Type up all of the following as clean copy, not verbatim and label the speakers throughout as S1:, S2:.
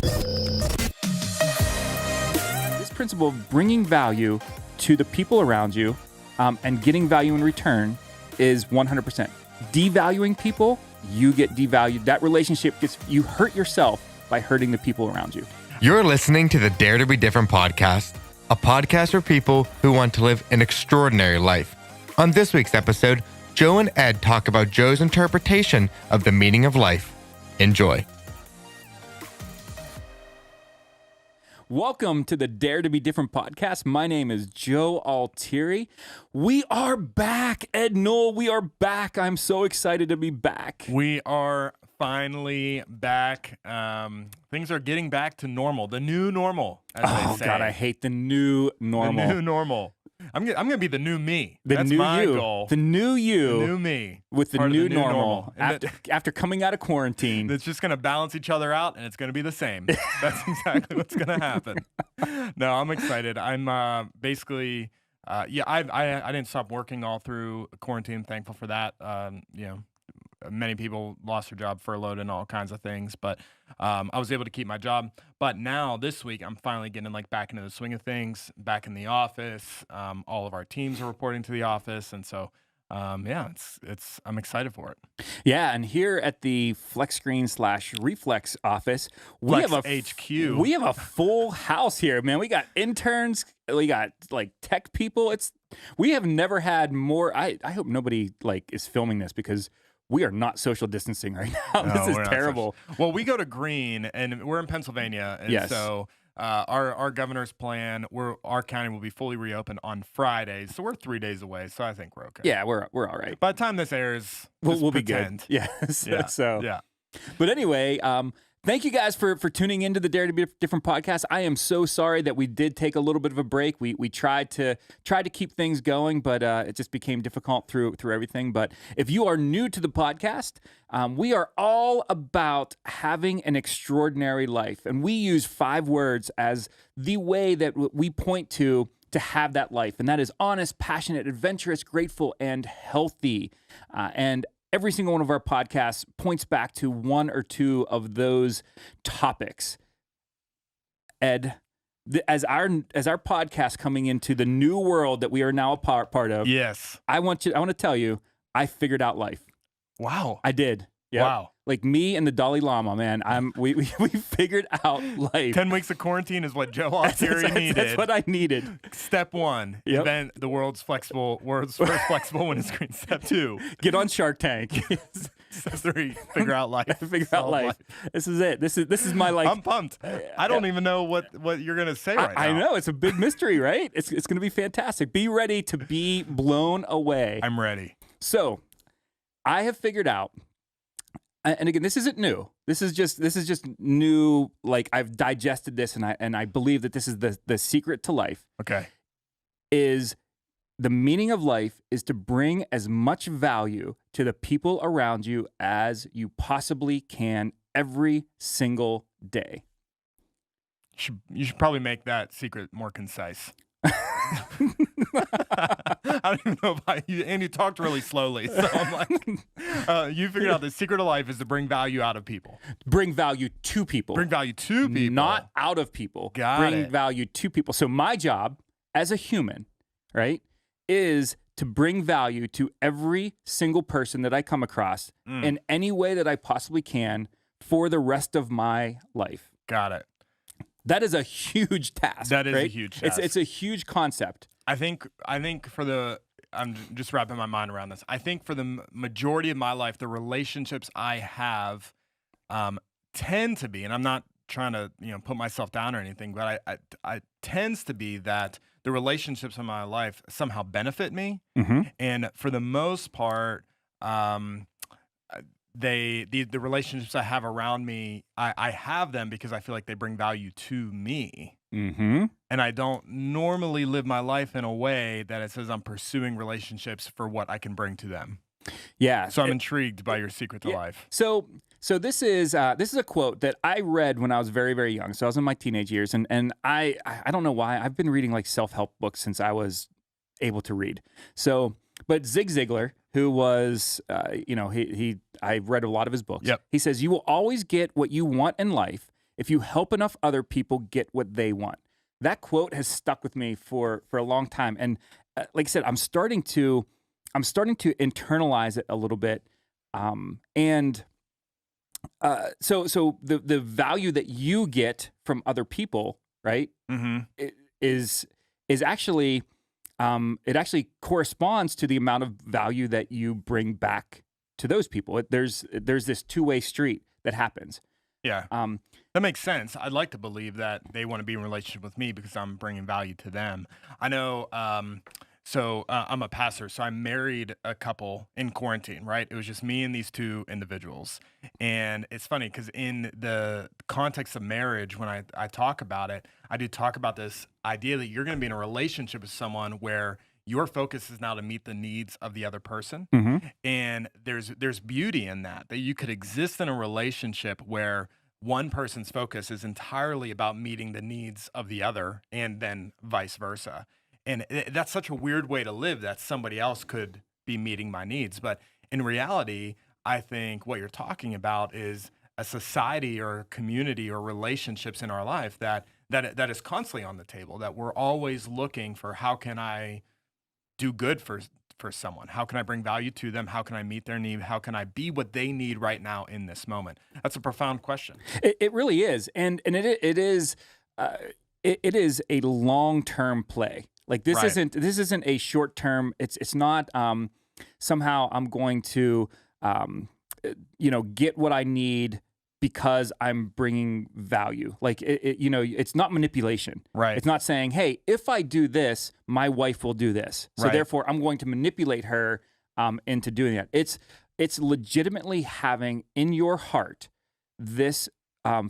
S1: This principle of bringing value to the people around you and getting value in return is 100%. Devaluing people, you get devalued. That relationship you hurt yourself by hurting the people around you.
S2: You're listening to the Dare to Be Different podcast, a podcast for people who want to live an extraordinary life. On this week's episode, Joe and Ed talk about Joe's interpretation of the meaning of life. Enjoy.
S1: Welcome to the Dare to Be Different podcast. My name is Joe Altieri. We are back, Ed Newell. We are back. I'm so excited to be back.
S3: We are finally back. Things are getting back to normal, the new normal, as they say.
S1: God, I hate the new normal.
S3: The new normal. I'm gonna be the new me. That's
S1: new
S3: my
S1: you.
S3: goal.
S1: The new you.
S3: The new me.
S1: With the
S3: Part of
S1: new normal. After coming out of quarantine.
S3: It's just gonna balance each other out, and it's gonna be the same. That's exactly what's gonna happen. No, I'm excited. I'm basically, I didn't stop working all through quarantine. Thankful for that. Many people lost their job, furloughed, and all kinds of things. But I was able to keep my job. But now this week, I'm finally getting back into the swing of things, back in the office. All of our teams are reporting to the office, and so I'm excited for it.
S1: Yeah, and here at the Flex Screen / Reflex office, we have a full house here, man. We got interns, we got tech people. We have never had more. I hope nobody is filming this because we are not social distancing right now. This is terrible.
S3: Well, we go to Green, and we're in Pennsylvania, and so our governor's plan, our county will be fully reopened on Fridays, so we're 3 days away. So I think we're okay.
S1: Yeah, we're all right.
S3: By the time this airs,
S1: we'll be good. Yeah. But anyway, thank you guys for tuning into the Dare to Be Different podcast. I am so sorry that we did take a little bit of a break. We tried to keep things going, but it just became difficult through everything. But if you are new to the podcast, we are all about having an extraordinary life, and we use 5 words as the way that we point to have that life, and that is honest, passionate, adventurous, grateful, and healthy. And every single one of our podcasts points back to one or two of those topics. Ed, as our podcast coming into the new world that we are now a part of,
S3: yes,
S1: I want to tell you, I figured out life.
S3: Wow,
S1: I did. Yep.
S3: Wow.
S1: Like me and the Dalai Lama, man. We figured out life.
S3: 10 weeks of quarantine is what Joe Altieri needed.
S1: That's what I needed.
S3: Step 1, invent the world's first flexible windscreen. Step 2,
S1: get on Shark Tank.
S3: Step 3, figure out life.
S1: Figure out life. This is it. This is my life.
S3: I'm pumped. I don't even know what you're gonna say right now.
S1: I know, it's a big mystery, right? It's gonna be fantastic. Be ready to be blown away.
S3: I'm ready. So,
S1: I have figured out. And again, this isn't new. This is just new. Like, I've digested this, and I believe that this is the secret to life.
S3: Okay.
S1: Is the meaning of life is to bring as much value to the people around you as you possibly can every single day.
S3: You should probably make that secret more concise. I don't even know about you, and you talked really slowly, so I'm like, you figured out the secret of life is to bring value out of people.
S1: Bring value to people.
S3: Bring value to people.
S1: Not out of people. Bring value to people. So my job as a human, right, is to bring value to every single person that I come across in any way that I possibly can for the rest of my life.
S3: Got it.
S1: That is a huge task.
S3: That is
S1: right?
S3: a huge task.
S1: It's a huge concept.
S3: I think I'm just wrapping my mind around this. I think for the majority of my life, the relationships I have tend to be, and I'm not trying to put myself down or anything, but I tends to be that the relationships in my life somehow benefit me, and for the most part, the relationships I have around me, I have them because I feel like they bring value to me. And I don't normally live my life in a way that it says I'm pursuing relationships for what I can bring to them.
S1: Yeah.
S3: So I'm intrigued by your secret to life.
S1: So this is a quote that I read when I was very, very young. So I was in my teenage years, and I don't know why I've been reading like self-help books since I was able to read. So, but Zig Ziglar, who was, I read a lot of his books.
S3: Yep.
S1: He says, you will always get what you want in life if you help enough other people get what they want. That quote has stuck with me for a long time. And like I said, I'm starting to internalize it a little bit. So the value that you get from other people, right, is actually it actually corresponds to the amount of value that you bring back to those people. There's this two-way street that happens.
S3: Yeah. That makes sense. I'd like to believe that they want to be in a relationship with me because I'm bringing value to them. I know. So I'm a pastor, so I married a couple in quarantine, right? It was just me and these two individuals. And it's funny because in the context of marriage, when I talk about it, I do talk about this idea that you're going to be in a relationship with someone where your focus is now to meet the needs of the other person. And there's beauty in that you could exist in a relationship where one person's focus is entirely about meeting the needs of the other and then vice versa. And that's such a weird way to live that somebody else could be meeting my needs. But in reality, I think what you're talking about is a society or a community or relationships in our life that is constantly on the table, that we're always looking for how can I do good for someone? How can I bring value to them? How can I meet their need? How can I be what they need right now in this moment? That's a profound question.
S1: It really is. And it is a long-term play. Like this isn't a short term. It's not somehow I'm going to get what I need because I'm bringing value. Like it's not manipulation.
S3: Right.
S1: It's not saying, hey, if I do this, my wife will do this. So therefore, I'm going to manipulate her into doing that. It's legitimately having in your heart this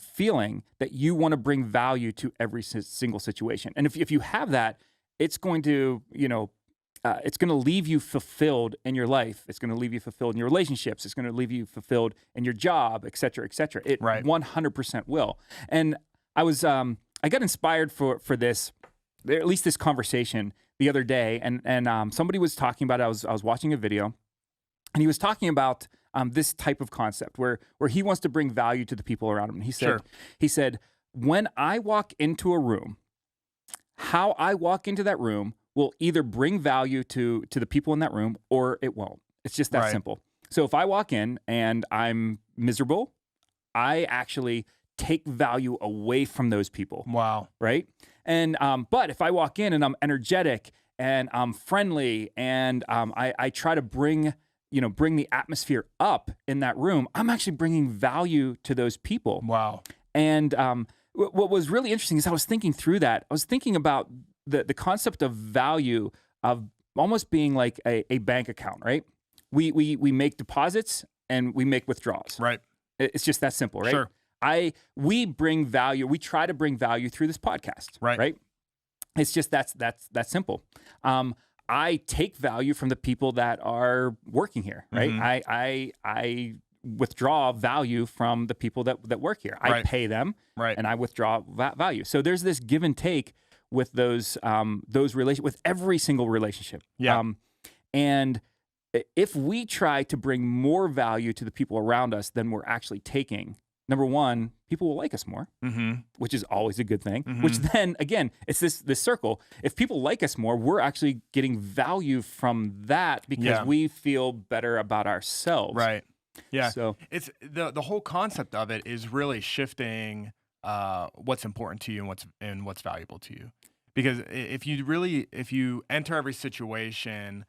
S1: feeling that you want to bring value to every single situation. And if you have that, it's going to, it's going to leave you fulfilled in your life. It's going to leave you fulfilled in your relationships. It's going to leave you fulfilled in your job, et cetera, et cetera. It 100% will. And I got inspired for this, at least this conversation the other day. And somebody was talking about it. I was watching a video, and he was talking about this type of concept where he wants to bring value to the people around him. And he said, when I walk into a room, how I walk into that room will either bring value to the people in that room or it won't. It's just that simple. So if I walk in and I'm miserable, I actually take value away from those people.
S3: Wow.
S1: Right? And but if I walk in and I'm energetic and I'm friendly and I try to bring the atmosphere up in that room, I'm actually bringing value to those people.
S3: Wow.
S1: And what was really interesting is I was thinking through that. I was thinking about the concept of value of almost being like a bank account, right? We make deposits and we make withdrawals.
S3: Right.
S1: It's just that simple, right?
S3: Sure.
S1: We bring value. We try to bring value through this podcast. Right. It's just that's that simple. I take value from the people that are working here, right? I withdraw value from the people that work here. I pay them, and I withdraw value. So there's this give and take with those with every single relationship.
S3: Yeah.
S1: And if we try to bring more value to the people around us than we're actually taking, number one, people will like us more, which is always a good thing. Which then, again, it's this circle. If people like us more, we're actually getting value from that because we feel better about ourselves.
S3: Right. Yeah.
S1: So
S3: it's the whole concept of it is really shifting what's important to you and what's valuable to you. Because if you enter every situation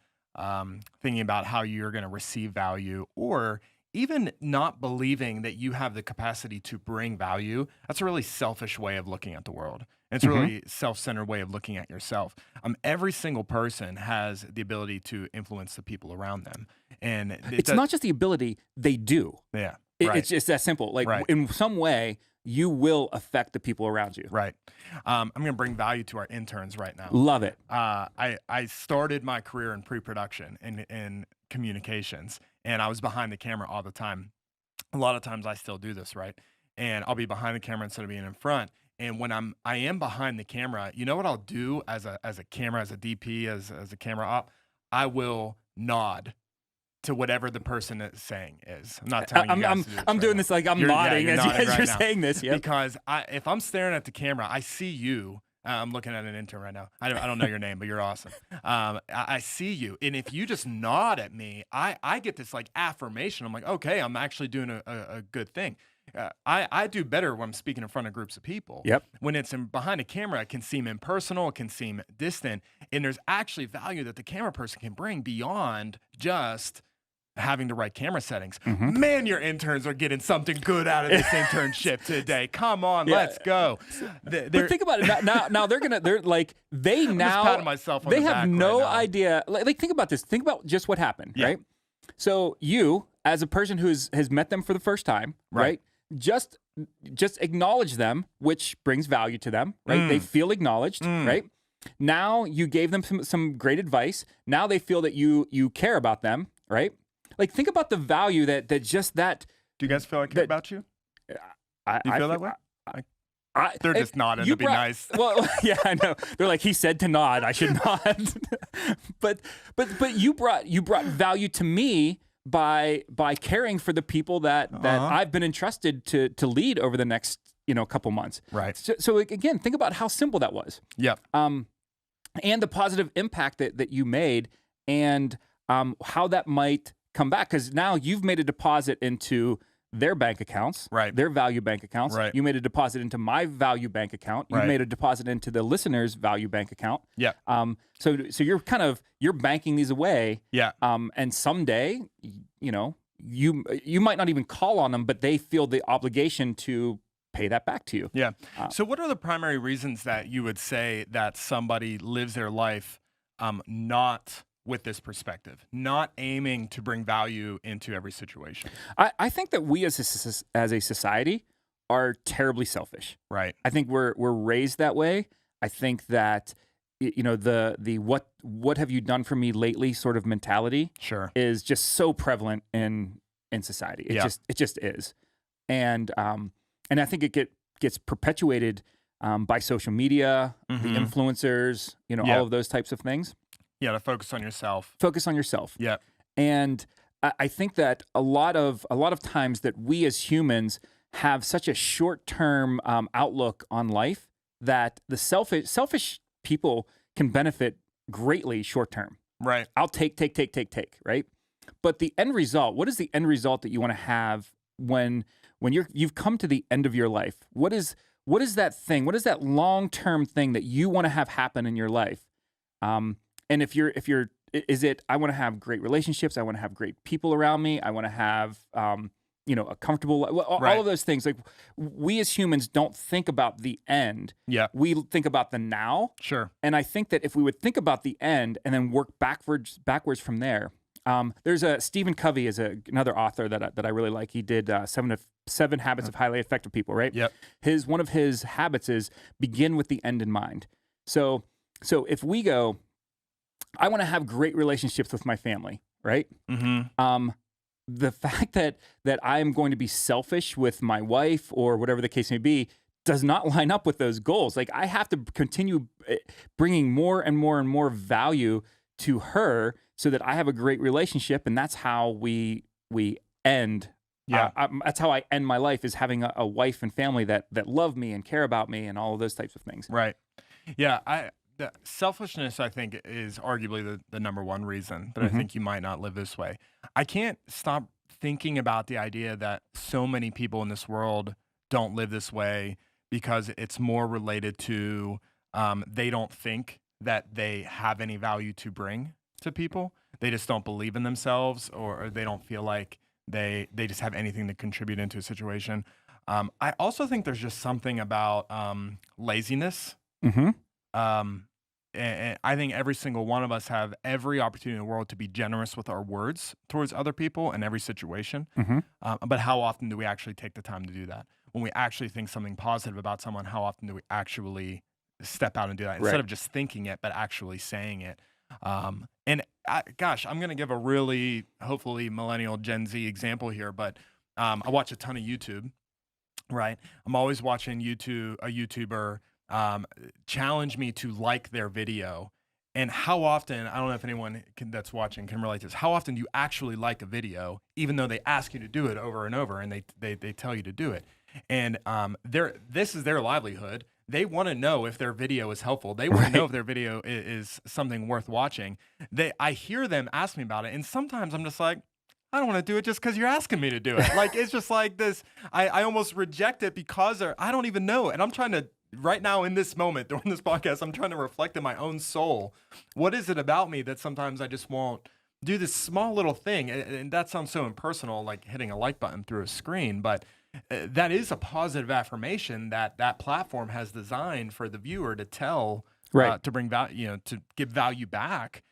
S3: thinking about how you're going to receive value, or even not believing that you have the capacity to bring value, that's a really selfish way of looking at the world. And it's a really self-centered way of looking at yourself. Every single person has the ability to influence the people around them. And
S1: it's not just the ability, they do.
S3: Yeah.
S1: It's just that simple. Like in some way, you will affect the people around you.
S3: Right. I'm going to bring value to our interns right now.
S1: Love it.
S3: I started my career in pre-production in communications, and I was behind the camera all the time. A lot of times I still do this, right? And I'll be behind the camera instead of being in front. And when I am behind the camera, you know what I'll do as a camera, as a DP, as a camera op? I will nod to whatever the person is saying is. I'm not telling you guys to do this
S1: I'm doing this like I'm nodding as you're
S3: now.
S1: saying this. Yep.
S3: Because if I'm staring at the camera, I see you. I'm looking at an intern right now. I don't know your name, but you're awesome. I see you. And if you just nod at me, I get this like affirmation. I'm like, okay, I'm actually doing a good thing. I do better when I'm speaking in front of groups of people.
S1: Yep.
S3: When it's behind a camera, it can seem impersonal, it can seem distant, and there's actually value that the camera person can bring beyond just having the right camera settings.
S1: Mm-hmm.
S3: Man, your interns are getting something good out of this internship today. Come on, let's go.
S1: But think about it now. They're like they
S3: I'm
S1: now
S3: just patting myself on
S1: they
S3: the
S1: have
S3: back
S1: no
S3: right now.
S1: idea. Like think about this. Think about just what happened,
S3: Yeah.
S1: right? So you, as a person who has met them for the first time, right? Just acknowledge them, which brings value to them, right? They feel acknowledged, right? Now you gave them some great advice. Now they feel that you care about them, right? Like think about the value that just that.
S3: Do you guys feel like I care about you? Do you feel that way? They're just nodding to be nice.
S1: Well, yeah, I know. They're like, he said to nod. I should nod. but you brought value to me by caring for the people that I've been entrusted to lead over the next couple months.
S3: Right.
S1: So again, think about how simple that was.
S3: Yep.
S1: And the positive impact that you made, and how that might come back, because now you've made a deposit into their bank accounts,
S3: right?
S1: Their value bank accounts.
S3: Right.
S1: You made a deposit into my value bank account. You made a deposit into the listener's value bank account.
S3: Yeah.
S1: So you're banking these away.
S3: Yeah.
S1: And someday, you might not even call on them, but they feel the obligation to pay that back to you.
S3: Yeah. So what are the primary reasons that you would say that somebody lives their life not with this perspective, not aiming to bring value into every situation?
S1: I think that we as a society are terribly selfish.
S3: Right.
S1: I think we're raised that way. I think that the what have you done for me lately sort of mentality is just so prevalent in society. It just is. And I think it gets perpetuated by social media, the influencers, all of those types of things.
S3: Yeah, to focus on yourself.
S1: Focus on yourself.
S3: Yeah.
S1: And I think that a lot of times that we as humans have such a short-term outlook on life that the selfish people can benefit greatly short-term.
S3: Right.
S1: I'll take, right? But the end result, what is the end result that you want to have when you've come to the end of your life? What is that thing? What is that long-term thing that you want to have happen in your life? And if you're, is it, I want to have great relationships. I want to have great people around me. I want to have, a comfortable, all of those things. Like we as humans don't think about the end.
S3: Yeah.
S1: We think about the now.
S3: Sure.
S1: And I think that if we would think about the end and then work backwards from there. There's Stephen Covey is another author that I really like. He did 7 Habits of Highly Effective People, right?
S3: Yep.
S1: One of his habits is begin with the end in mind. So if we go, I want to have great relationships with my family, right? Mm-hmm. The fact that I am going to be selfish with my wife or whatever the case may be does not line up with those goals. Like I have to continue bringing more and more and more value to her so that I have a great relationship, and that's how we end.
S3: Yeah,
S1: that's how I end my life, is having a wife and family that love me and care about me and all of those types of things.
S3: Right. Yeah, the selfishness, I think, is arguably the number one reason that I think you might not live this way. I can't stop thinking about the idea that so many people in this world don't live this way because it's more related to they don't think that they have any value to bring to people. They just don't believe in themselves, or they don't feel like they just have anything to contribute into a situation. I also think there's just something about laziness.
S1: Mm-hmm.
S3: And I think every single one of us have every opportunity in the world to be generous with our words towards other people in every situation. Mm-hmm. But how often do we actually take the time to do that? When we actually think something positive about someone, how often do we actually step out and do that instead of just thinking it, but actually saying it? Gosh, I'm going to give a really, hopefully, millennial Gen Z example here, but I watch a ton of YouTube, right? I'm always watching a YouTuber challenge me to like their video, And how often, I don't know if anyone that's watching can relate to this, how often do you actually like a video, even though they ask you to do it over and over and they tell you to do it? And this is their livelihood. They want to know if their video is helpful. They want to know if their video is something worth watching. I hear them ask me about it, and sometimes I'm just like, I don't want to do it just because you're asking me to do it. Like, it's just like this. I almost reject it because I don't even know. And I'm trying to, right now in this moment during this podcast, I'm trying to reflect in my own soul. What is it about me that sometimes I just won't do this small little thing? And that sounds so impersonal, like hitting a like button through a screen. But that is a positive affirmation that platform has designed for the viewer to tell, to bring value, to give value back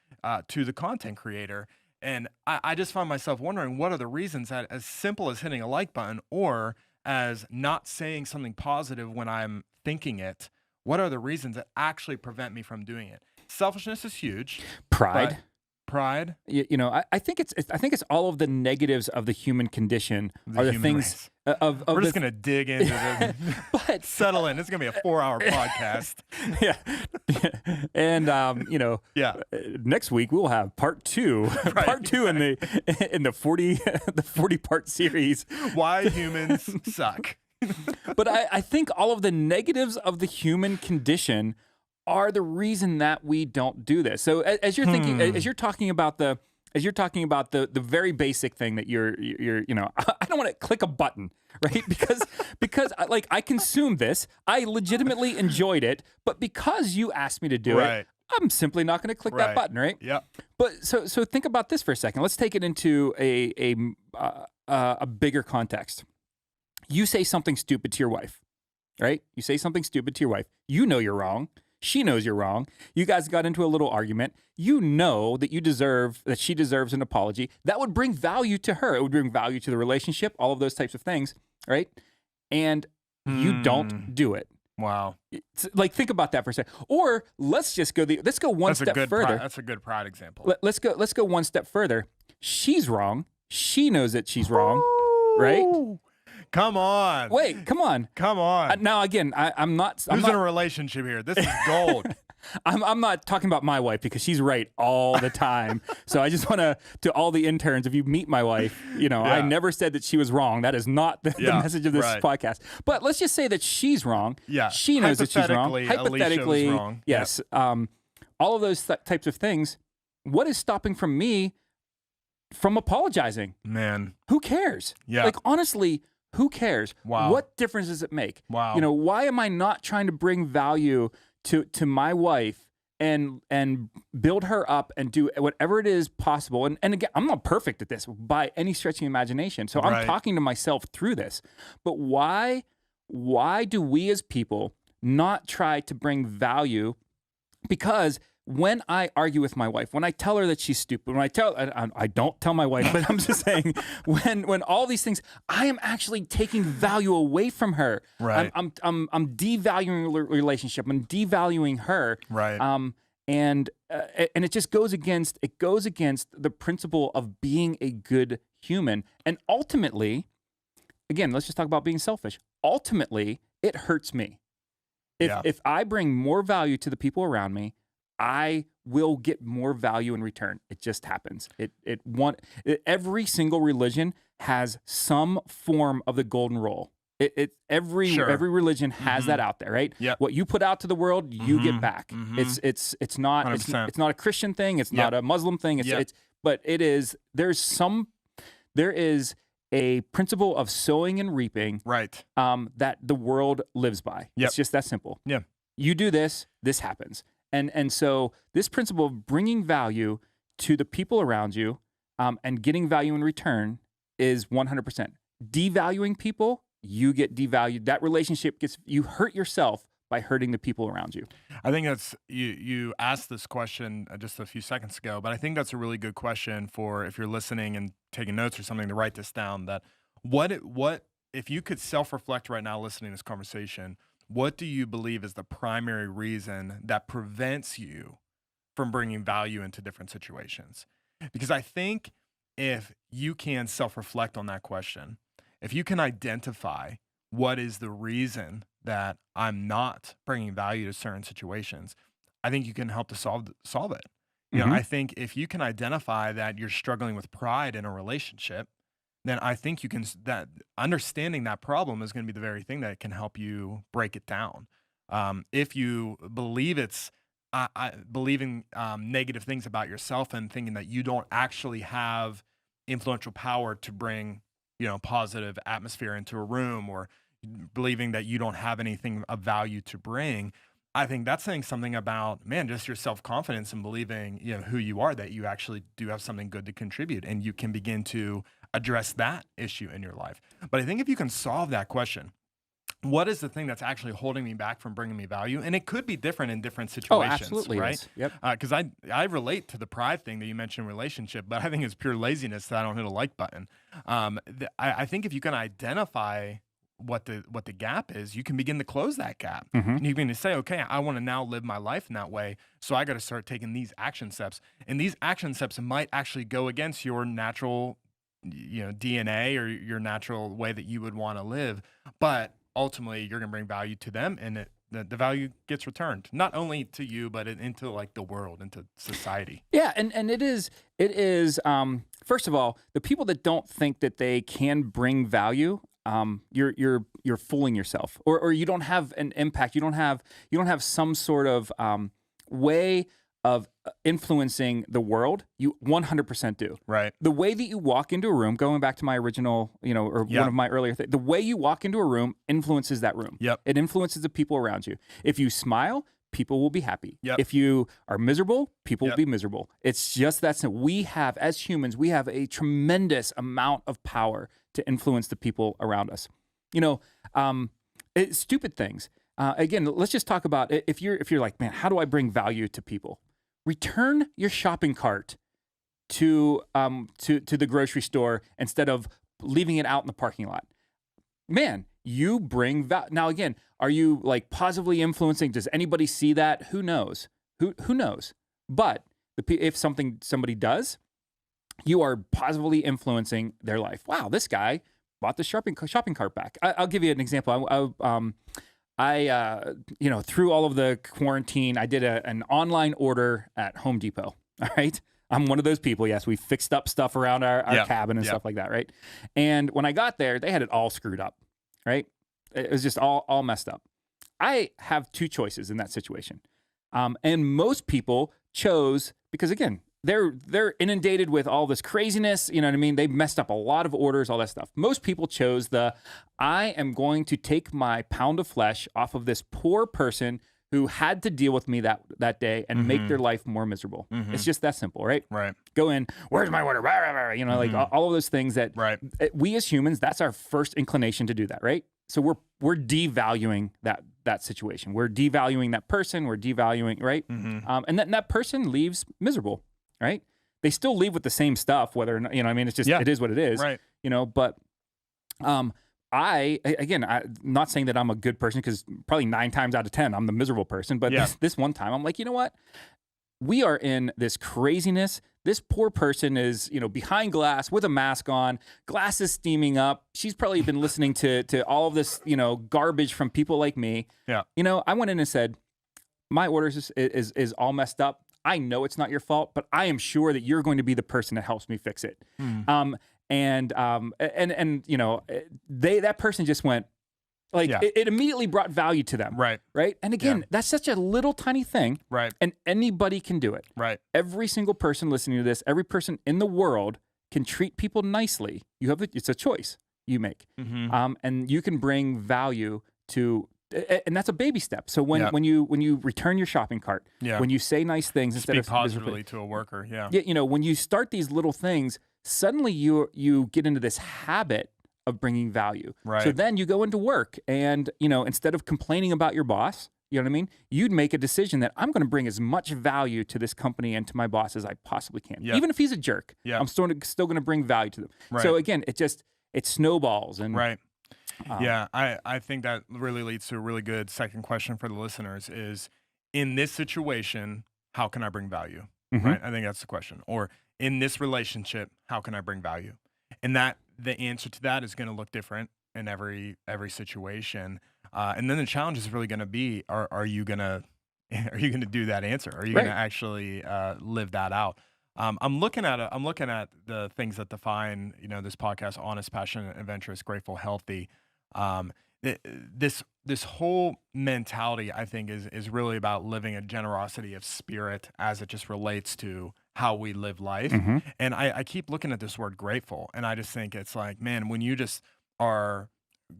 S3: to the content creator. And I just find myself wondering, what are the reasons that, as simple as hitting a like button or as not saying something positive when I'm thinking it, what are the reasons that actually prevent me from doing it? Selfishness is huge.
S1: Pride. I think it's all of the negatives of the human condition are the things of
S3: we're just gonna dig into this.
S1: But
S3: settle in. It's gonna be a 4-hour podcast.
S1: Yeah. And next week we'll have part 2. Part 2 in the 40 part series.
S3: Why humans suck.
S1: But I think all of the negatives of the human condition are the reason that we don't do this. So as you're thinking, as you're talking about the very basic thing that you're I don't want to click a button, right? Because I consumed this, I legitimately enjoyed it, but because you asked me to do it, I'm simply not going to click that button, right?
S3: Yeah.
S1: But so think about this for a second. Let's take it into a bigger context. You say something stupid to your wife, right? You say something stupid to your wife. You know you're wrong. She knows you're wrong. You guys got into a little argument. You know that she deserves an apology. That would bring value to her. It would bring value to the relationship, all of those types of things, right? And you don't do it.
S3: Wow.
S1: Think about that for a second. Or let's go one step further.
S3: That's a good pride example.
S1: Let's go one step further. She's wrong. She knows that she's wrong, right?
S3: Come on.
S1: Wait, come on.
S3: Come on.
S1: Now, again, I'm not...
S3: Who's in a relationship here? This is gold.
S1: I'm not talking about my wife because she's right all the time. So I just want to all the interns, if you meet my wife, I never said that she was wrong. That is not the message of this podcast. But let's just say that she's wrong.
S3: Yeah.
S1: She knows that she's wrong.
S3: Hypothetically, wrong.
S1: Yes. All of those types of things. What is stopping from me from apologizing?
S3: Man.
S1: Who cares?
S3: Yeah.
S1: Honestly, who cares?
S3: Wow.
S1: What difference does it make?
S3: Wow.
S1: Why am I not trying to bring value to my wife and build her up and do whatever it is possible? And again, I'm not perfect at this by any stretch of the imagination. So I'm talking to myself through this. But why do we as people not try to bring value? Because when I argue with my wife, when I tell her that she's stupid, I don't tell my wife, but I'm just saying, when all these things, I am actually taking value away from her.
S3: Right.
S1: I'm devaluing the relationship. I'm devaluing her.
S3: Right.
S1: And it just goes against the principle of being a good human. And ultimately, again, let's just talk about being selfish. Ultimately, it hurts me. If I bring more value to the people around me, I will get more value in return. It just happens. Every single religion has some form of the golden rule. Every religion has that out there, right?
S3: Yep.
S1: What you put out to the world, you get back. It's not a Christian thing. It's not a Muslim thing. There is a principle of sowing and reaping,
S3: right?
S1: That the world lives by.
S3: Yep.
S1: It's just that simple.
S3: Yeah.
S1: You do this happens. And so this principle of bringing value to the people around you and getting value in return is 100%. Devaluing people, you get devalued. That relationship you hurt yourself by hurting the people around you.
S3: I think that's, you asked this question just a few seconds ago, but I think that's a really good question for if you're listening and taking notes or something to write this down, that what if you could self-reflect right now listening to this conversation, what do you believe is the primary reason that prevents you from bringing value into different situations? Because I think if you can self-reflect on that question, if you can identify what is the reason that I'm not bringing value to certain situations, I think you can help to solve it. You know, I think if you can identify that you're struggling with pride in a relationship, then I think you can that understanding that problem is going to be the very thing that can help you break it down. If you believe believing negative things about yourself and thinking that you don't actually have influential power to bring, positive atmosphere into a room, or believing that you don't have anything of value to bring, I think that's saying something about, man, just your self-confidence and believing, who you are, that you actually do have something good to contribute, and you can begin to address that issue in your life. But I think if you can solve that question, what is the thing that's actually holding me back from bringing me value? And it could be different in different situations,
S1: absolutely
S3: right?
S1: is. Yep.
S3: Because I relate to the pride thing that you mentioned in relationship, but I think it's pure laziness that I don't hit a like button. I think if you can identify what the gap is, you can begin to close that gap. And you can say, okay, I want to now live my life in that way, so I got to start taking these action steps. And these action steps might actually go against your natural, DNA, or your natural way that you would want to live, but ultimately you're going to bring value to them, and the value gets returned not only to you, but into like the world, into society.
S1: Yeah, and it is first of all, the people that don't think that they can bring value, you're fooling yourself, or you don't have an impact. You don't have some sort of way of influencing the world. You 100% do.
S3: Right.
S1: The way that you walk into a room, going back to my original, or one of my earlier things, the way you walk into a room influences that room.
S3: Yep.
S1: It influences the people around you. If you smile, people will be happy.
S3: Yep.
S1: If you are miserable, people will be miserable. It's just that simple. We have, as humans, we have a tremendous amount of power to influence the people around us. Stupid things. Again, let's just talk about if you're like, man, how do I bring value to people? Return your shopping cart to the grocery store instead of leaving it out in the parking lot. Man, you bring value. Now, again, are you like positively influencing? Does anybody see that? Who knows? Who knows? But if somebody does, you are positively influencing their life. Wow, this guy bought the shopping cart back. I'll give you an example. I through all of the quarantine, I did an online order at Home Depot. All right. I'm one of those people. Yes, we fixed up stuff around our cabin and stuff like that. Right. And when I got there, they had it all screwed up. Right. It was just all messed up. I have two choices in that situation. And most people chose, because again, they're inundated with all this craziness. You know what I mean? They've messed up a lot of orders, all that stuff. Most people chose I am going to take my pound of flesh off of this poor person who had to deal with me that day and make their life more miserable. It's just that simple, right?
S3: Right.
S1: Go in, where's my order? Like all of those things that we as humans, that's our first inclination to do that, right? So we're devaluing that situation. We're devaluing that person. We're devaluing, right? And that person leaves miserable. Right? They still leave with the same stuff, whether or not, it's just, it is what it is,
S3: right.
S1: But, I'm not saying that I'm a good person, because probably 9 times out of 10, I'm the miserable person. But this one time I'm like, you know what? We are in this craziness. This poor person is, behind glass with a mask on, glass is steaming up. She's probably been listening to all of this, garbage from people like me.
S3: Yeah.
S1: I went in and said, my order is all messed up. I know it's not your fault, but I am sure that you're going to be the person that helps me fix it. That person just went like, it immediately brought value to them.
S3: Right.
S1: Right. And again, that's such a little tiny thing.
S3: Right.
S1: And anybody can do it.
S3: Right.
S1: Every single person listening to this, every person in the world can treat people nicely. It's a choice you make. And you can bring value to, and that's a baby step. So when you return your shopping cart, when you say nice things instead of
S3: positively to a worker,
S1: when you start these little things, suddenly you get into this habit of bringing value.
S3: Right.
S1: So then you go into work, and instead of complaining about your boss, you know what I mean? You'd make a decision that I'm going to bring as much value to this company and to my boss as I possibly can. Even if he's a jerk, I'm still going to bring value to them.
S3: Right.
S1: So again, it snowballs. And
S3: right. I think that really leads to a really good second question for the listeners is, in this situation, how can I bring value? Right? I think that's the question. Or in this relationship, how can I bring value? And that the answer to that is going to look different in every situation. And then the challenge is really going to be, are you going to are you going to do that answer? Are you going to actually live that out? I'm looking at the things that define, this podcast: honest, passionate, adventurous, grateful, healthy. This whole mentality, I think, is really about living a generosity of spirit as it just relates to how we live life.
S1: Mm-hmm.
S3: And I keep looking at this word grateful, and I just think it's like, man, when you just are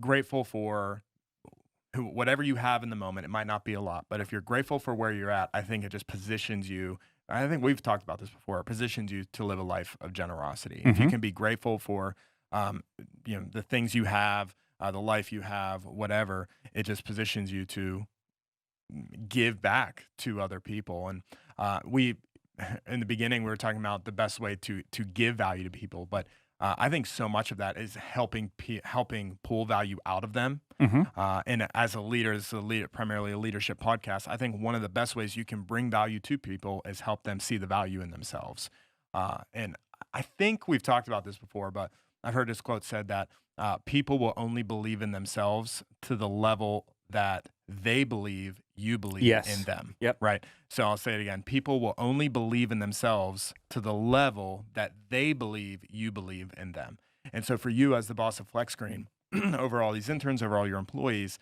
S3: grateful for whatever you have in the moment, it might not be a lot, but if you're grateful for where you're at, I think it just positions you. I think we've talked about this before. It positions you to live a life of generosity.
S1: Mm-hmm.
S3: If you can be grateful for, the things you have, the life you have, whatever, it just positions you to give back to other people. And in the beginning, we were talking about the best way to give value to people, but I think so much of that is helping pull value out of them.
S1: Mm-hmm.
S3: And as a leader, this is primarily a leadership podcast. I think one of the best ways you can bring value to people is help them see the value in themselves. And I think we've talked about this before, but I've heard this quote said that people will only believe in themselves to the level that they believe you believe in them.
S1: Yep.
S3: Right. So I'll say it again. People will only believe in themselves to the level that they believe you believe in them. And so for you as the boss of FlexScreen, over all these interns, over all your employees,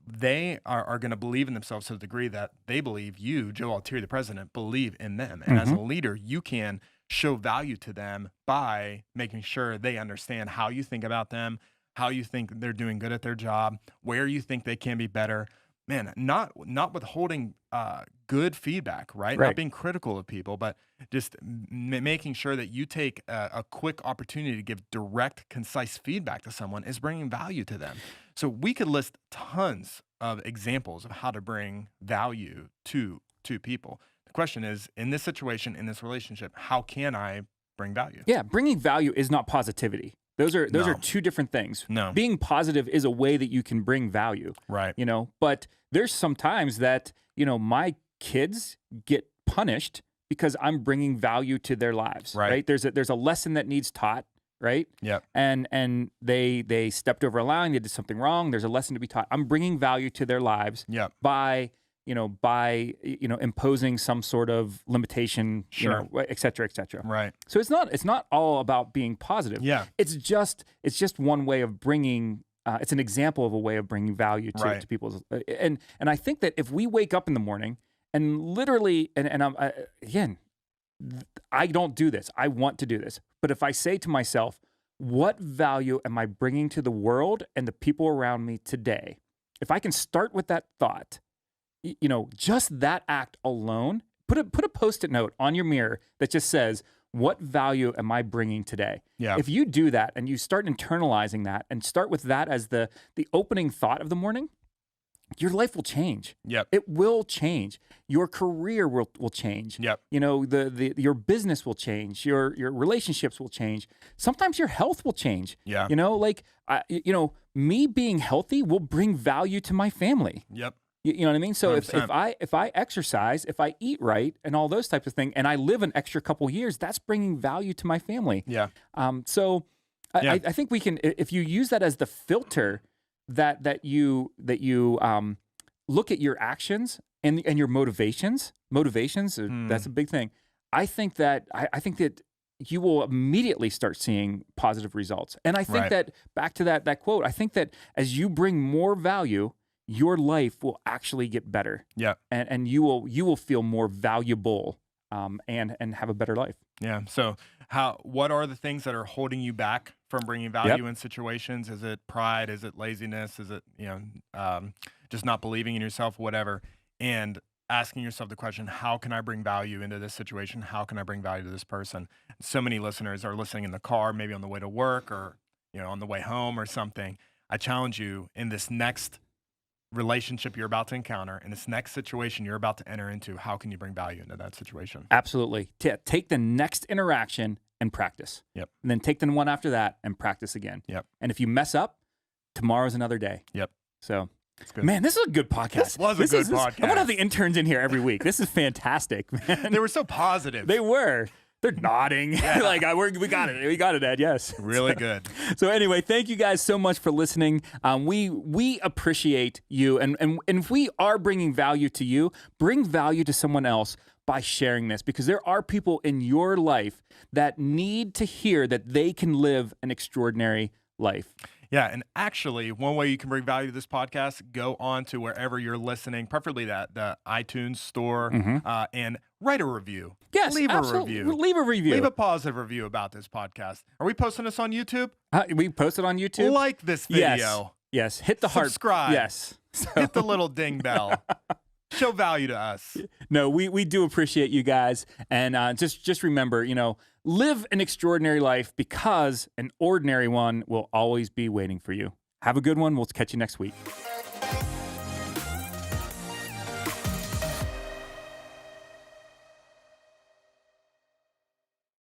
S3: they are going to believe in themselves to the degree that they believe you, Joe Altieri, the president, believe in them. And as a leader, you can show value to them by making sure they understand how you think about them, how you think they're doing good at their job, where you think they can be better. Man, not withholding good feedback, right? Not being critical of people, but just making sure that you take a quick opportunity to give direct, concise feedback to someone is bringing value to them. So we could list tons of examples of how to bring value to people. The question is, in this situation, in this relationship, how can I bring value?
S1: Yeah, bringing value is not positivity. Those are two different things.
S3: No.
S1: Being positive is a way that you can bring value.
S3: Right.
S1: But there's some times that, my kids get punished because I'm bringing value to their lives. Right. There's a lesson that needs taught. Right.
S3: Yep.
S1: And they stepped over a line. They did something wrong. There's a lesson to be taught. I'm bringing value to their lives.
S3: Yep.
S1: by imposing some sort of limitation, et cetera, et cetera.
S3: Right.
S1: So it's not all about being positive.
S3: Yeah.
S1: It's just one way of bringing. It's an example of a way of bringing value to people. And I think that if we wake up in the morning and literally, and again, I don't do this. I want to do this. But if I say to myself, what value am I bringing to the world and the people around me today? If I can start with that thought, just that act alone, put a Post-it note on your mirror that just says, what value am I bringing today?
S3: Yeah.
S1: If you do that and you start internalizing that and start with that as the opening thought of the morning, your life will change.
S3: Yep.
S1: It will change. Your career will change.
S3: Yep.
S1: Your business will change. Your relationships will change. Sometimes your health will change.
S3: Yeah.
S1: Me being healthy will bring value to my family.
S3: Yep.
S1: You know what I mean? So
S3: 100%.
S1: if I exercise, if I eat right and all those types of things, and I live an extra couple years, that's bringing value to my family.
S3: Yeah.
S1: I think we can, if you use that as the filter that you look at your actions and your motivations, that's a big thing. I think that you will immediately start seeing positive results. And I think that back to that quote, I think that as you bring more value, your life will actually get better.
S3: Yeah.
S1: And you will feel more valuable and have a better life.
S3: Yeah. So what are the things that are holding you back from bringing value in situations? Is it pride? Is it laziness? Is it, just not believing in yourself, whatever? And asking yourself the question, how can I bring value into this situation? How can I bring value to this person? So many listeners are listening in the car, maybe on the way to work or, on the way home or something. I challenge you in this next relationship you're about to encounter, in this next situation you're about to enter into, how can you bring value into that situation?
S1: Absolutely. Take the next interaction and practice.
S3: Yep.
S1: And then take the one after that and practice again.
S3: Yep.
S1: And if you mess up, tomorrow's another day.
S3: Yep.
S1: So,
S3: good.
S1: Man, this is a good podcast.
S3: This was a good podcast.
S1: I want to have the interns in here every week. This is fantastic, man.
S3: They were so positive.
S1: They were. They're nodding. Like, we got it. We got it, Ed. Yes.
S3: Really good.
S1: So anyway, thank you guys so much for listening. We appreciate you. And if we are bringing value to you, bring value to someone else by sharing this, because there are people in your life that need to hear that they can live an extraordinary life.
S3: Yeah, and actually, one way you can bring value to this podcast, go on to wherever you're listening, preferably the iTunes store, and write a review.
S1: Yes,
S3: leave
S1: absolutely.
S3: a review.
S1: Leave a review.
S3: Leave a positive review about this podcast. Are we posting this on YouTube?
S1: We post it on YouTube.
S3: Like this video.
S1: Yes. Hit the heart.
S3: Subscribe.
S1: Yes.
S3: Hit the little ding bell. Show value to us.
S1: No, we do appreciate you guys. And just remember, live an extraordinary life, because an ordinary one will always be waiting for you. Have a good one. We'll catch you next week.